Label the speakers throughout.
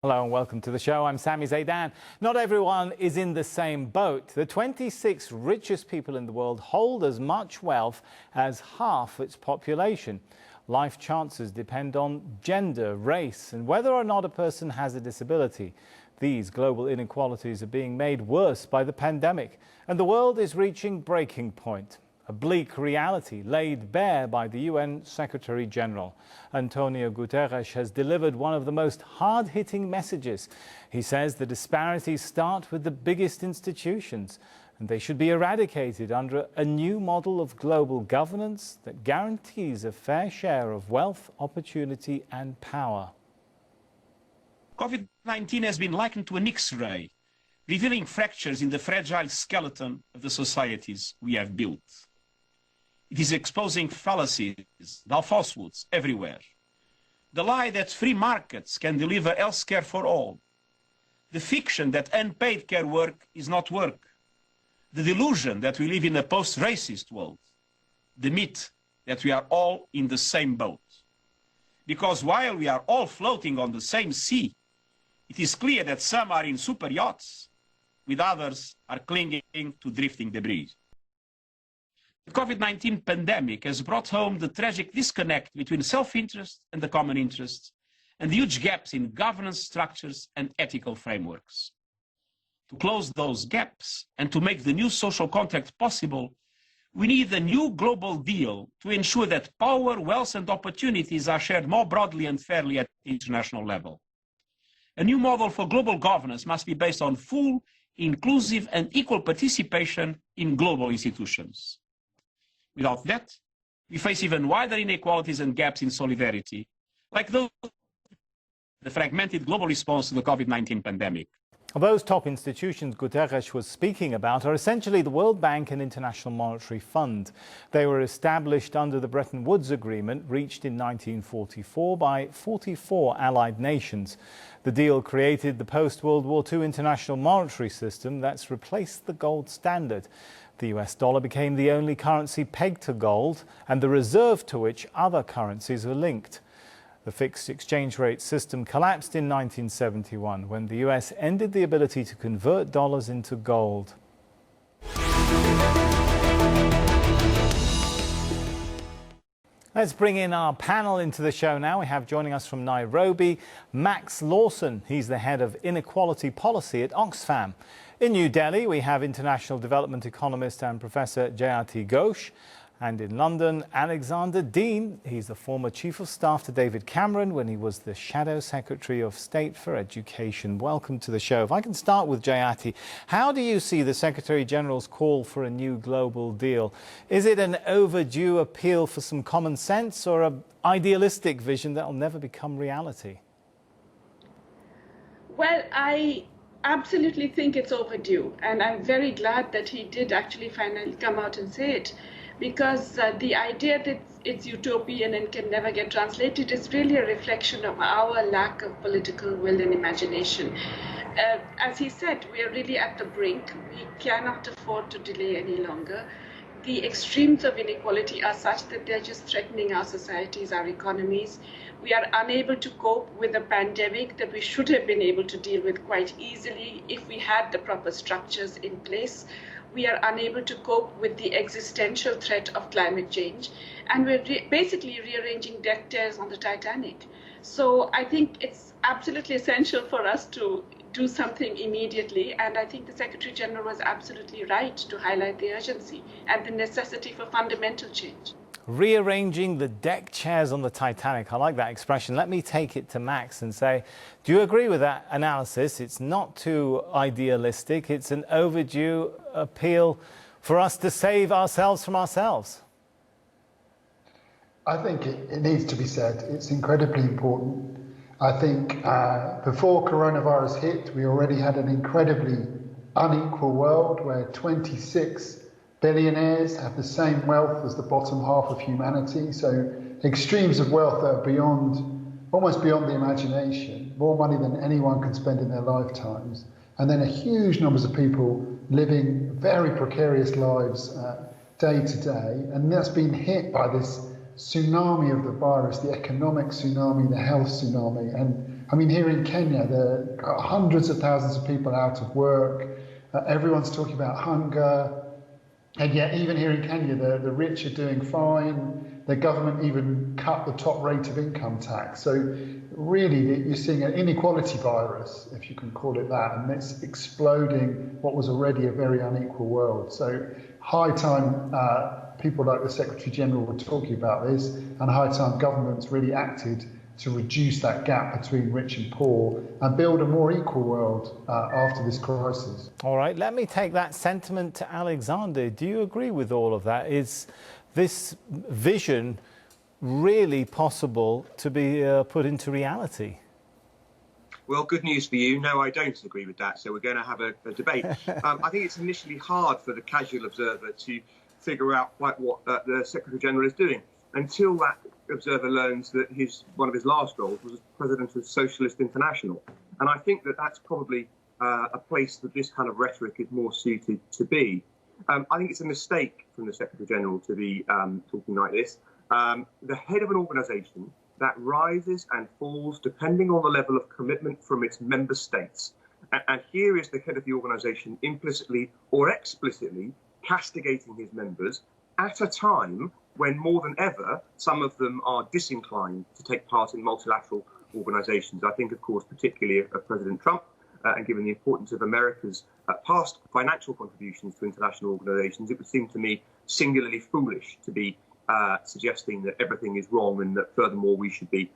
Speaker 1: Hello and welcome to the show. I'm Sami Zaidan. Not everyone is in the same boat. The 26 richest people in the world hold as much wealth as half its population. Life chances depend on gender, race, and whether or not a person has a disability. These global inequalities are being made worse by the pandemic, and the world is reaching breaking point. A bleak reality laid bare by the UN Secretary-General. Antonio Guterres has delivered one of the most hard-hitting messages. He says the disparities start with the biggest institutions, and they should be eradicated under a new model of global governance that guarantees a fair share of wealth, opportunity and power.
Speaker 2: COVID-19 has been likened to an X-ray, revealing fractures in the fragile skeleton of the societies we have built. It is exposing fallacies, falsehoods everywhere. The lie that free markets can deliver health care for all. The fiction that unpaid care work is not work. The delusion that we live in a post-racist world. The myth that we are all in the same boat. Because while we are all floating on the same sea, it is clear that some are in super yachts, with others are clinging to drifting debris. The COVID-19 pandemic has brought home the tragic disconnect between self-interest and the common interest, and the huge gaps in governance structures and ethical frameworks. To close those gaps and to make the new social contract possible, we need a new global deal to ensure that power, wealth and opportunities are shared more broadly and fairly at the international level. A new model for global governance must be based on full, inclusive and equal participation in global institutions. Without that, we face even wider inequalities and gaps in solidarity, like those the fragmented global response to the COVID-19 pandemic.
Speaker 1: Those top institutions Guterres was speaking about are essentially the World Bank and International Monetary Fund. They were established under the Bretton Woods Agreement reached in 1944 by 44 allied nations. The deal created the post-World War II international monetary system that's replaced the gold standard. The US dollar became the only currency pegged to gold and the reserve to which other currencies are linked. The fixed exchange rate system collapsed in 1971 when the US ended the ability to convert dollars into gold. Let's bring in our panel into the show now. We have joining us from Nairobi, Max Lawson. He's the head of Inequality Policy at Oxfam. In New Delhi, we have international development economist and Professor Jayati Ghosh. And in London, Alexander Deane. He's the former Chief of Staff to David Cameron when he was the Shadow Secretary of State for Education. Welcome to the show. If I can start with Jayati, how do you see the Secretary-General's call for a new global deal? Is it an overdue appeal for some common sense or an idealistic vision that will never become reality?
Speaker 3: Well, I absolutely think it's overdue, and I'm very glad that he did actually finally come out and say it. Because the idea that it's utopian and can never get translated is really a reflection of our lack of political will and imagination. As he said, we are really at the brink. We cannot afford to delay any longer. The extremes of inequality are such that they're just threatening our societies, our economies. We are unable to cope with a pandemic that we should have been able to deal with quite easily if we had the proper structures in place. We are unable to cope with the existential threat of climate change, and we're basically rearranging deck chairs on the Titanic. So I think it's absolutely essential for us to do something immediately, and I think the Secretary General was absolutely right to highlight the urgency and the necessity for fundamental change.
Speaker 1: Rearranging the deck chairs on the Titanic. I like that expression. Let me take it to Max and say, do you agree with that analysis? It's not too idealistic. It's an overdue appeal for us to save ourselves from ourselves.
Speaker 4: I think it needs to be said. It's incredibly important. I think before coronavirus hit, we already had an incredibly unequal world where 26 billionaires have the same wealth as the bottom half of humanity, so extremes of wealth that are almost beyond the imagination, more money than anyone can spend in their lifetimes, and then a huge numbers of people living very precarious lives day to day, and that's been hit by this tsunami of the virus, the economic tsunami, the health tsunami, and I mean, here in Kenya, there are hundreds of thousands of people out of work. Everyone's talking about hunger. And yet, even here in Kenya, the rich are doing fine. The government even cut the top rate of income tax. So really, you're seeing an inequality virus, if you can call it that, and it's exploding what was already a very unequal world. So high time people like the Secretary General were talking about this, and high time governments really acted to reduce that gap between rich and poor and build a more equal world after this crisis.
Speaker 1: All right, let me take that sentiment to Alexander. Do you agree with all of that? Is this vision really possible to be put into reality?
Speaker 5: Well, good news for you. No, I don't agree with that. So we're going to have a debate. I think it's initially hard for the casual observer to figure out quite what the Secretary General is doing until that observer learns that one of his last roles was as president of Socialist International. And I think that that's probably a place that this kind of rhetoric is more suited to be. I think it's a mistake from the Secretary General to be talking like this. The head of an organisation that rises and falls depending on the level of commitment from its member states. And here is the head of the organisation implicitly or explicitly castigating his members at a time when more than ever, some of them are disinclined to take part in multilateral organisations. I think, of course, particularly of President Trump, and given the importance of America's past financial contributions to international organisations, it would seem to me singularly foolish to be suggesting that everything is wrong and that, furthermore, we should be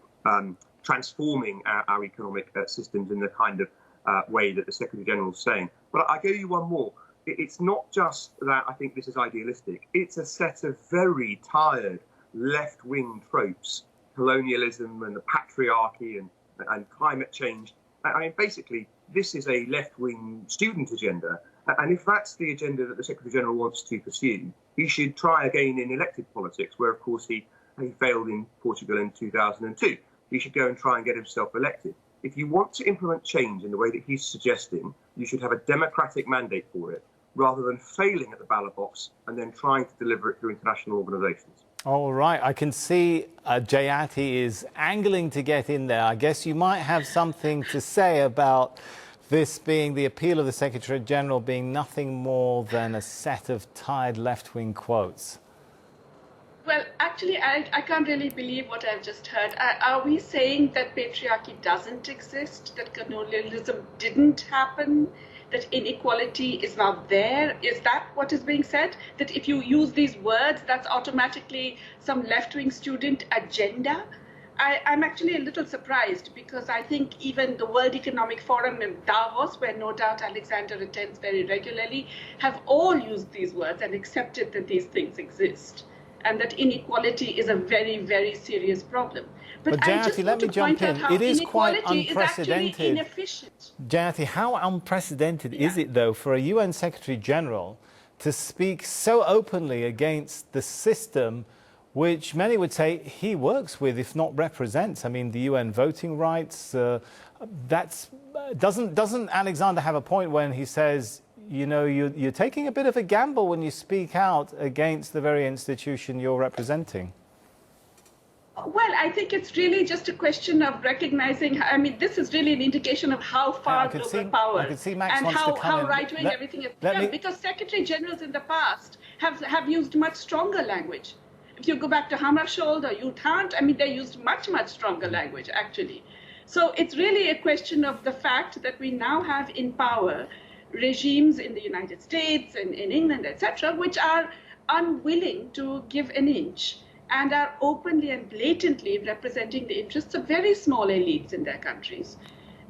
Speaker 5: transforming our economic systems in the kind of way that the Secretary General is saying. But I'll give you one more. It's not just that I think this is idealistic. It's a set of very tired left-wing tropes, colonialism and the patriarchy and climate change. I mean, basically, this is a left-wing student agenda. And if that's the agenda that the Secretary-General wants to pursue, he should try again in elected politics, where, of course, he failed in Portugal in 2002. He should go and try and get himself elected. If you want to implement change in the way that he's suggesting, you should have a democratic mandate for it, rather than failing at the ballot box and then trying to deliver it through international organisations. All
Speaker 1: right, I can see Jayati is angling to get in there. I guess you might have something to say about this being the appeal of the Secretary General being nothing more than a set of tired left-wing quotes.
Speaker 3: Well, actually, I can't really believe what I've just heard. Are we saying that patriarchy doesn't exist, that colonialism didn't happen, that inequality is not there? Is that what is being said? That if you use these words, that's automatically some left-wing student agenda? I'm actually a little surprised, because I think even the World Economic Forum in Davos, where no doubt Alexander attends very regularly, have all used these words and accepted that these things exist, and that inequality is a very, very serious problem. But
Speaker 1: Jayati, let me jump in. It is quite unprecedented.
Speaker 3: Is inefficient.
Speaker 1: Jayati, how unprecedented is it, though, for a UN Secretary General to speak so openly against the system which many would say he works with, if not represents? I mean, the UN voting rights, doesn't Alexander have a point when he says, you know, you're taking a bit of a gamble when you speak out against the very institution you're representing?
Speaker 3: Well, I think it's really just a question of recognizing, I mean, this is really an indication of how far global power and how right-wing everything is. Because Secretary Generals in the past have used much stronger language. If you go back to Hammarskjöld or Juthant, I mean, they used much, much stronger language, actually. So it's really a question of the fact that we now have in power regimes in the United States and in England, etc., which are unwilling to give an inch and are openly and blatantly representing the interests of very small elites in their countries,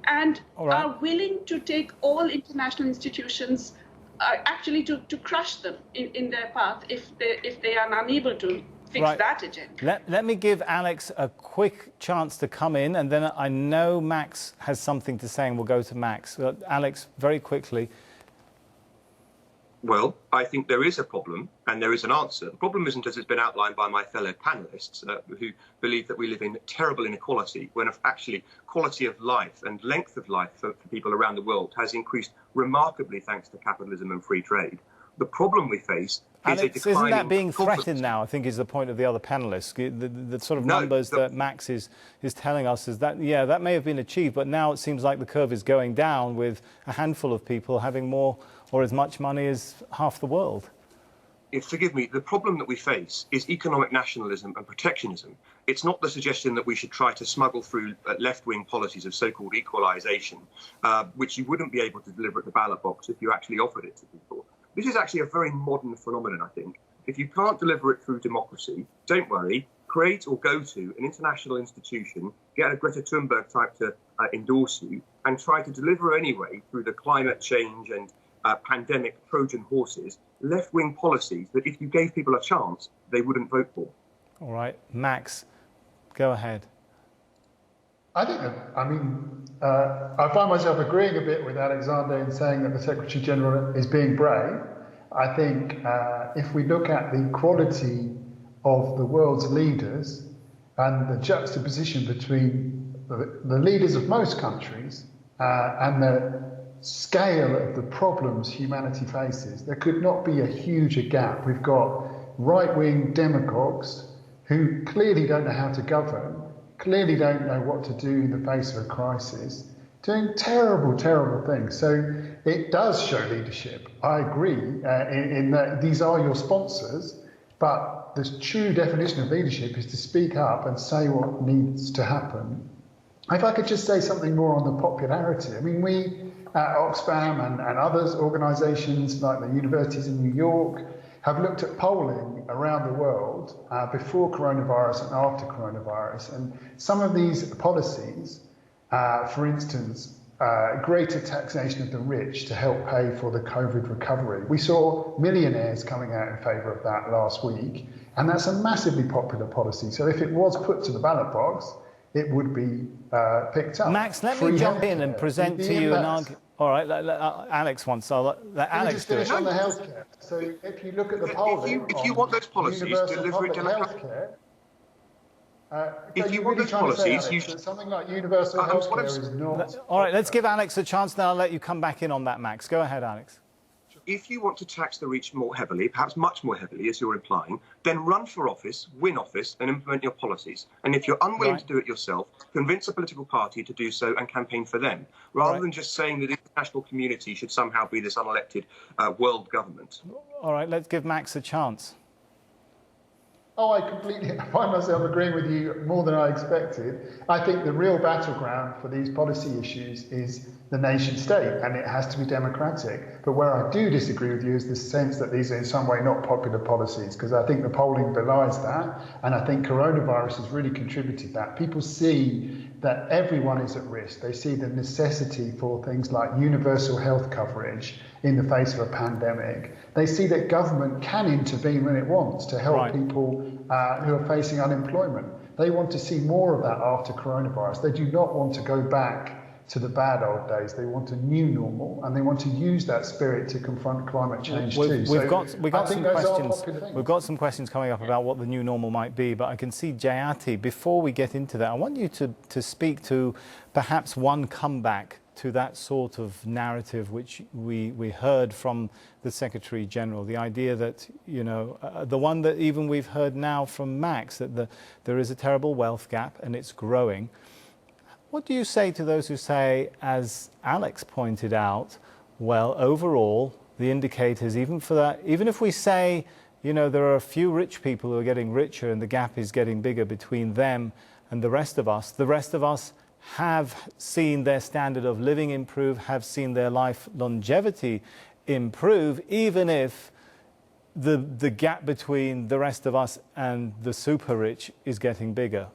Speaker 3: and are willing to take all international institutions actually to crush them in their path if they are unable to fix that agenda.
Speaker 1: Let me give Alex a quick chance to come in, and then I know Max has something to say, and we'll go to Max. Alex, very quickly.
Speaker 5: Well, I think there is a problem and there is an answer. The problem isn't as it's been outlined by my fellow panellists who believe that we live in terrible inequality, when actually quality of life and length of life for people around the world has increased remarkably thanks to capitalism and free trade. The problem we face is a
Speaker 1: Alex,
Speaker 5: declining
Speaker 1: isn't that being
Speaker 5: confidence.
Speaker 1: threatened now, I think is the point of the other panellists. The sort of numbers that Max is telling us is that, yeah, that may have been achieved, but now it seems like the curve is going down with a handful of people having more or as much money as half the world.
Speaker 5: Forgive me, the problem that we face is economic nationalism and protectionism. It's not the suggestion that we should try to smuggle through left-wing policies of so-called equalisation, which you wouldn't be able to deliver at the ballot box if you actually offered it to people. This is actually a very modern phenomenon, I think. If you can't deliver it through democracy, don't worry, create or go to an international institution, get a Greta Thunberg type to endorse you, and try to deliver anyway through the climate change and pandemic Trojan horses, left-wing policies that if you gave people a chance, they wouldn't vote for.
Speaker 1: All right, Max, go ahead.
Speaker 4: I think that, I find myself agreeing a bit with Alexander in saying that the Secretary-General is being brave. I think if we look at the quality of the world's leaders and the juxtaposition between the leaders of most countries and the scale of the problems humanity faces, there could not be a huger gap. We've got right-wing demagogues who clearly don't know how to govern, clearly don't know what to do in the face of a crisis, doing terrible, terrible things. So it does show leadership. I agree in that these are your sponsors, but the true definition of leadership is to speak up and say what needs to happen. If I could just say something more on the popularity. I mean, we at Oxfam and others, organisations like the universities in New York, have looked at polling around the world before coronavirus and after coronavirus. And some of these policies, for instance, greater taxation of the rich to help pay for the COVID recovery. We saw millionaires coming out in favour of that last week, and that's a massively popular policy. So if it was put to the ballot box, it would be picked up.
Speaker 1: Max, let me jump in and present to you an argument. All right, Alex wants, so let Alex do it.
Speaker 4: On the healthcare. So if you look at the polling,
Speaker 5: if you want those policies, deliver it democratically. If you want those policies, you should.
Speaker 4: Something like universal healthcare is not.
Speaker 1: All right, let's give Alex a chance, then I'll let you come back in on that, Max. Go ahead, Alex.
Speaker 5: If you want to tax the rich more heavily, perhaps much more heavily, as you're implying, then run for office, win office, and implement your policies. And if you're unwilling to do it yourself, convince a political party to do so and campaign for them, rather than just saying that the international community should somehow be this unelected world government.
Speaker 1: All right, let's give Max a chance.
Speaker 4: Oh, I completely find myself agreeing with you more than I expected. I think the real battleground for these policy issues is the nation state, and it has to be democratic. But where I do disagree with you is the sense that these are in some way not popular policies, because I think the polling belies that, and I think coronavirus has really contributed to that. People see that everyone is at risk. They see the necessity for things like universal health coverage in the face of a pandemic. They see that government can intervene when it wants to help people who are facing unemployment. They want to see more of that after coronavirus. They do not want to go back to the bad old days. They want a new normal, and they want to use that spirit to confront climate change too.
Speaker 1: We've got some questions. We've got some questions coming up about what the new normal might be, but I can see Jayati. Before we get into that, I want you to speak to perhaps one comeback to that sort of narrative which we heard from the Secretary General, the idea that, you know, the one that even we've heard now from Max, that there is a terrible wealth gap and it's growing. What do you say to those who say, as Alex pointed out, well, overall, the indicators, even for that, even if we say, you know, there are a few rich people who are getting richer and the gap is getting bigger between them and the rest of us have seen their standard of living improve, have seen their life longevity improve, even if the gap between the rest of us and the super rich is getting bigger?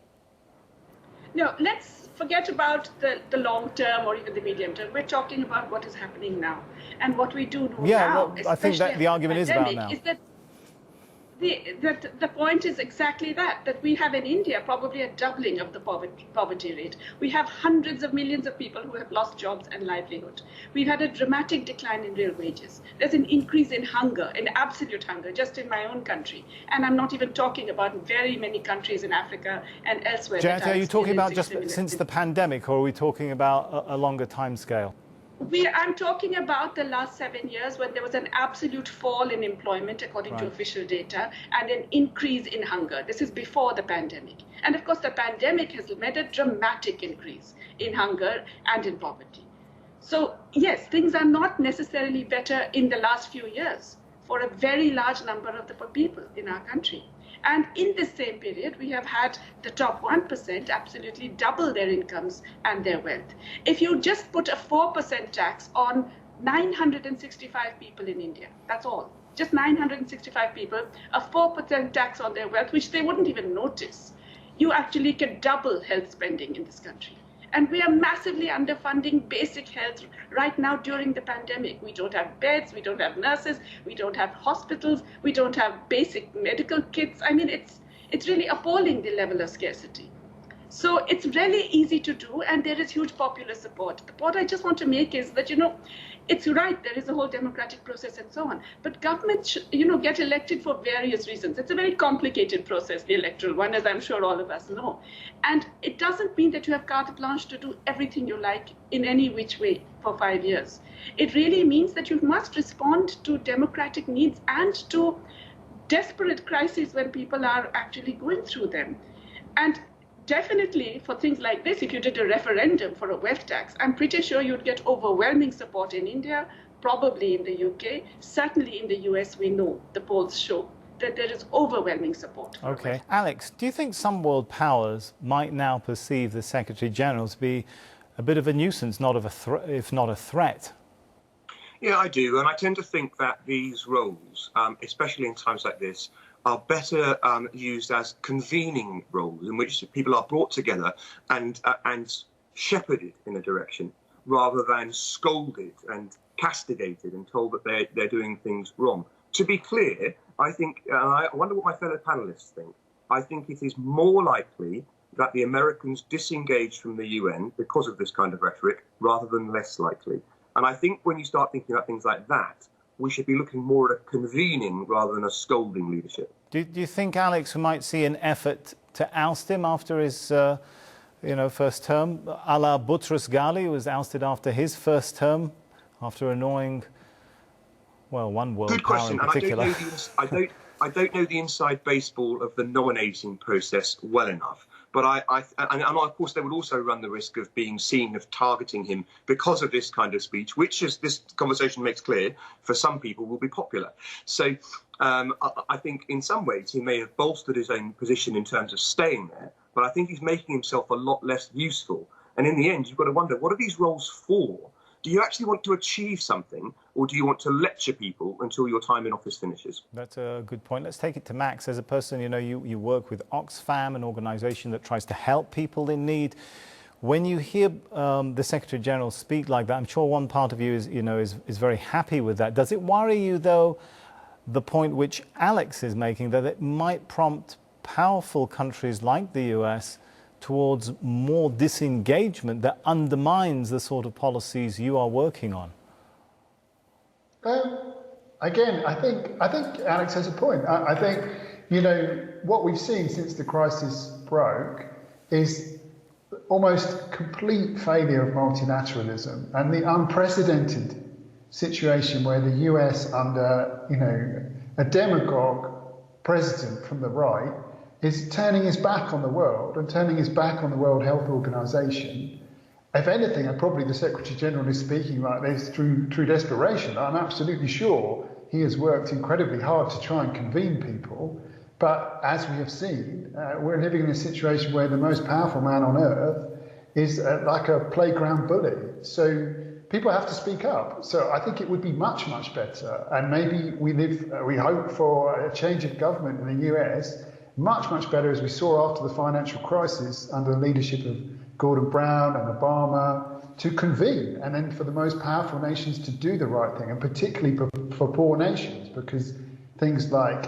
Speaker 3: No, let's forget about the long term or even the medium term. We're talking about what is happening now. And what we do know now,
Speaker 1: well, I think that the argument is about now.
Speaker 3: Is that the point is exactly that we have in India probably a doubling of the poverty rate. We have hundreds of millions of people who have lost jobs and livelihood. We've had a dramatic decline in real wages. There's an increase in hunger, in absolute hunger, just in my own country. And I'm not even talking about very many countries in Africa and elsewhere.
Speaker 1: Jayati, are you talking about just since the pandemic, or are we talking about a longer time scale?
Speaker 3: I'm talking about the last 7 years when there was an absolute fall in employment, according to official data, and an increase in hunger. This is before the pandemic. And of course, the pandemic has made a dramatic increase in hunger and in poverty. So yes, things are not necessarily better in the last few years for a very large number of the people in our country. And in this same period, we have had the top 1% absolutely double their incomes and their wealth. If you just put a 4% tax on 965 people in India, that's all, just 965 people, a 4% tax on their wealth, which they wouldn't even notice, you actually can double health spending in this country. And we are massively underfunding basic health right now during the pandemic. We don't have beds, we don't have nurses, we don't have hospitals, we don't have basic medical kits. I mean, it's really appalling, the level of scarcity. So it's really easy to do, and there is huge popular support. The point I just want to make is that, it's right, there is a whole democratic process and so on, but governments, get elected for various reasons. It's a very complicated process, the electoral one, as I'm sure all of us know. And it doesn't mean that you have carte blanche to do everything you like in any which way for 5 years. It really means that you must respond to democratic needs and to desperate crises when people are actually going through them. And definitely for things like this, if you did a referendum for a wealth tax, I'm pretty sure you'd get overwhelming support in India, probably in the UK, certainly in the US. We know, the polls show that there is overwhelming support.
Speaker 1: Okay. Alex, do you think some world powers might now perceive the Secretary General to be a bit of a nuisance, if not a threat?
Speaker 5: Yeah, I do. And I tend to think that these roles, especially in times like this, are better used as convening roles in which people are brought together and shepherded in a direction rather than scolded and castigated and told that they're doing things wrong. To be clear, I think, I wonder what my fellow panelists think, I think it is more likely that the Americans disengage from the UN because of this kind of rhetoric rather than less likely. And I think when you start thinking about things like that, we should be looking more at a convening rather than a scolding leadership.
Speaker 1: Do you think, Alex, we might see an effort to oust him after his first term, a la Boutros Ghali, who was ousted after his first term, after annoying, one world
Speaker 5: Good
Speaker 1: power
Speaker 5: question.
Speaker 1: in particular?
Speaker 5: And I don't know the inside baseball of the nominating process well enough. But and of course, they would also run the risk of being seen of targeting him because of this kind of speech, which, as this conversation makes clear, for some people will be popular. So I think in some ways he may have bolstered his own position in terms of staying there, but I think he's making himself a lot less useful. And in the end, you've got to wonder, what are these roles for? Do you actually want to achieve something, or do you want to lecture people until your time in office finishes?
Speaker 1: That's a good point. Let's take it to Max. As a person, you work with Oxfam, an organisation that tries to help people in need. When you hear the Secretary General speak like that, I'm sure one part of you is very happy with that. Does it worry you, though, the point which Alex is making, that it might prompt powerful countries like the US towards more disengagement that undermines the sort of policies you are working on?
Speaker 4: Again, I think Alex has a point. I think, what we've seen since the crisis broke is almost complete failure of multilateralism and the unprecedented situation where the US, under, a demagogue president from the right, is turning his back on the world and turning his back on the World Health Organization. If anything, and probably the Secretary General is speaking like this through desperation. I'm absolutely sure he has worked incredibly hard to try and convene people. But as we have seen, we're living in a situation where the most powerful man on earth is like a playground bully. So people have to speak up. So I think it would be much, much better. And maybe we hope for a change of government in the US, much, much better, as we saw after the financial crisis under the leadership of Gordon Brown and Obama, to convene, and then for the most powerful nations to do the right thing, and particularly for poor nations, because things like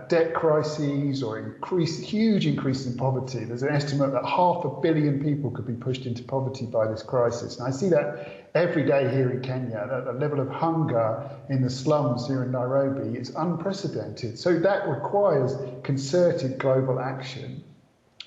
Speaker 4: debt crises or huge increases in poverty. There's an estimate that 500 million people could be pushed into poverty by this crisis. And I see that every day here in Kenya. The level of hunger in the slums here in Nairobi is unprecedented. So that requires concerted global action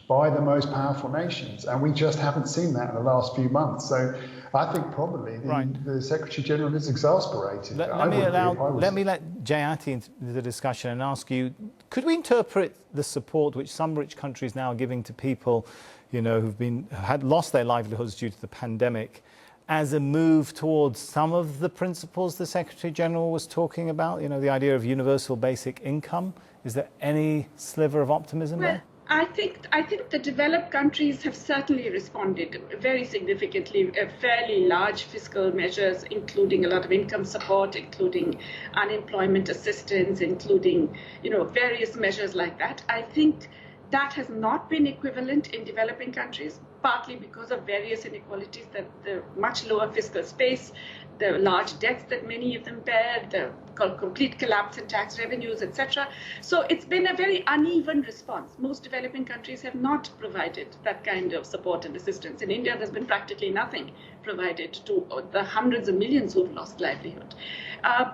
Speaker 4: by the most powerful nations. And we just haven't seen that in the last few months. So I think probably the Secretary-General is exasperated.
Speaker 1: Let me let Jayati into the discussion and ask you, could we interpret the support which some rich countries now are giving to people, you know, had lost their livelihoods due to the pandemic as a move towards some of the principles the Secretary-General was talking about, you know, the idea of universal basic income? Is there any sliver of optimism there?
Speaker 3: I think the developed countries have certainly responded very significantly, fairly large fiscal measures, including a lot of income support, including unemployment assistance, including, you know, various measures like that. I think that has not been equivalent in developing countries, partly because of various inequalities, the much lower fiscal space, the large debts that many of them bear, the complete collapse in tax revenues, etc. So it's been a very uneven response. Most developing countries have not provided that kind of support and assistance. In India, there's been practically nothing provided to the hundreds of millions who've lost livelihood.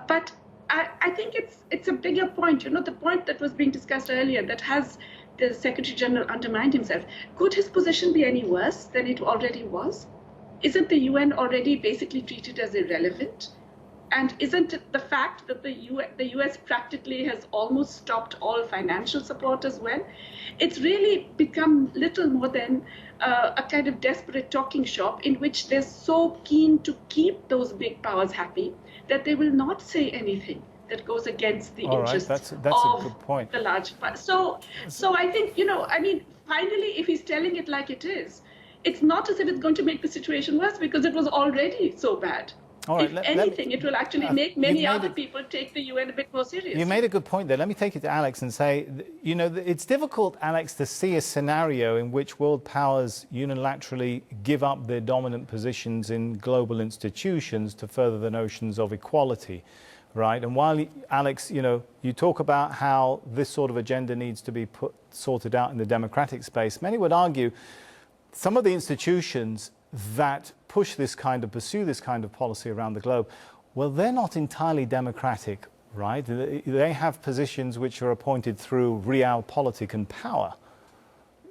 Speaker 3: But I think it's a bigger point. You know, the point that was being discussed earlier, that has the Secretary-General undermined himself. Could his position be any worse than it already was? Isn't the UN already basically treated as irrelevant? And isn't it the fact that the US practically has almost stopped all financial support as well? It's really become little more than a kind of desperate talking shop in which they're so keen to keep those big powers happy that they will not say anything that goes against the interests
Speaker 1: that's
Speaker 3: of
Speaker 1: a good point.
Speaker 3: the large part. So I think, you know, I mean, finally, if he's telling it like it is, it's not as if it's going to make the situation worse, because it was already so bad.
Speaker 1: All right,
Speaker 3: if anything, it will actually make many other people take the UN a bit more seriously.
Speaker 1: You made a good point there. Let me take it to Alex and say, you know, it's difficult, Alex, to see a scenario in which world powers unilaterally give up their dominant positions in global institutions to further the notions of equality, right? And while, Alex, you know, you talk about how this sort of agenda needs to be sorted out in the democratic space, many would argue some of the institutions that pursue this kind of policy around the globe, well, they're not entirely democratic, right? They have positions which are appointed through realpolitik and power.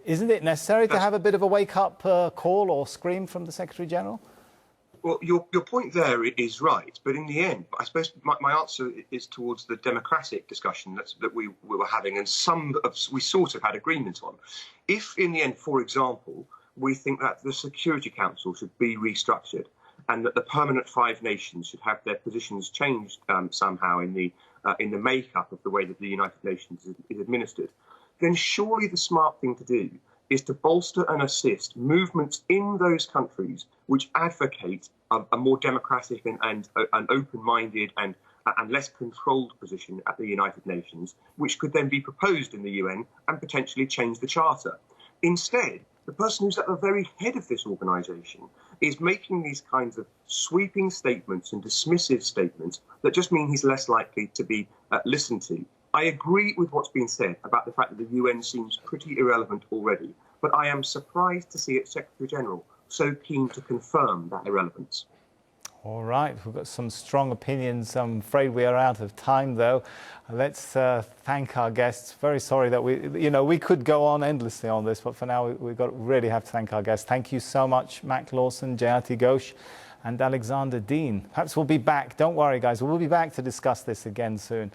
Speaker 1: Isn't it necessary to have a bit of a wake-up call or scream from the Secretary-General?
Speaker 5: Well, your point there is right, but in the end, I suppose my answer is towards the democratic discussion that we were having, and we sort of had agreement on. If in the end, for example, we think that the Security Council should be restructured and that the permanent five nations should have their positions changed somehow in the makeup of the way that the United Nations is administered, then surely the smart thing to do is to bolster and assist movements in those countries which advocate a more democratic and an open-minded and less controlled position at the United Nations, which could then be proposed in the UN and potentially change the Charter. Instead, the person who's at the very head of this organisation is making these kinds of sweeping statements and dismissive statements that just mean he's less likely to be listened to. I agree with what's been said about the fact that the UN seems pretty irrelevant already, but I am surprised to see its Secretary-General so keen to confirm that irrelevance.
Speaker 1: All right, we've got some strong opinions. I'm afraid we are out of time, though. Let's thank our guests. Very sorry that we could go on endlessly on this, but for now we really have to thank our guests. Thank you so much, Mac Lawson, Jayati Ghosh, and Alexander Deane. Perhaps we'll be back. Don't worry, guys. We'll be back to discuss this again soon.